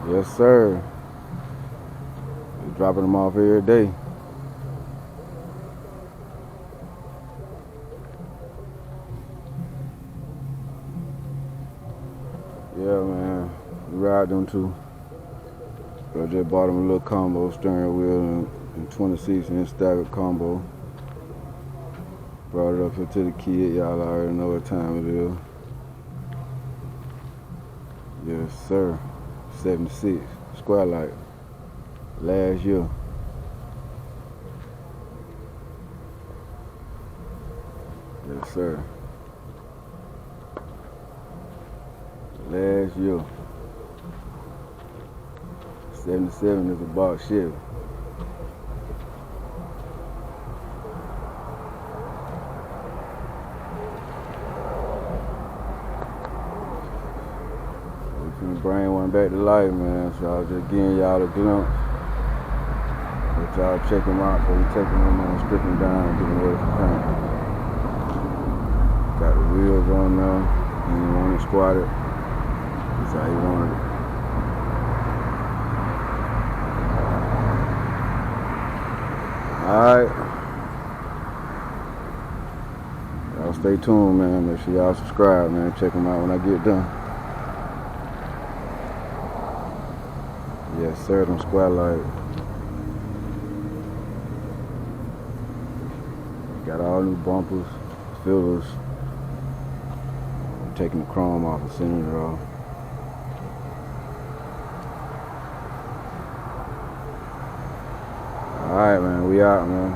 Yes, sir. We're dropping them off every day. Yeah, man. We ride them too. I just bought them a little combo steering wheel and 26 inch staggered combo. Brought it up here to the kid. Y'all already know what time it is. Yes, sir. 76. Square Light. Last year. Yes, sir. Last year. 77 is a box Chevy. We can bring one back to life, man. So I was just giving y'all a glimpse. Let y'all check them out before we take them and strip them down and get them ready for paint. Got the wheels on there. You want it squatted. That's how you wanted it. Alright. Y'all stay tuned, man. Make sure y'all subscribe, man. Check them out when I get done. Yes, sir. Them Square Light. Got all new bumpers, fillers. I'm taking the chrome off and sending it off. Alright, man. We out, man.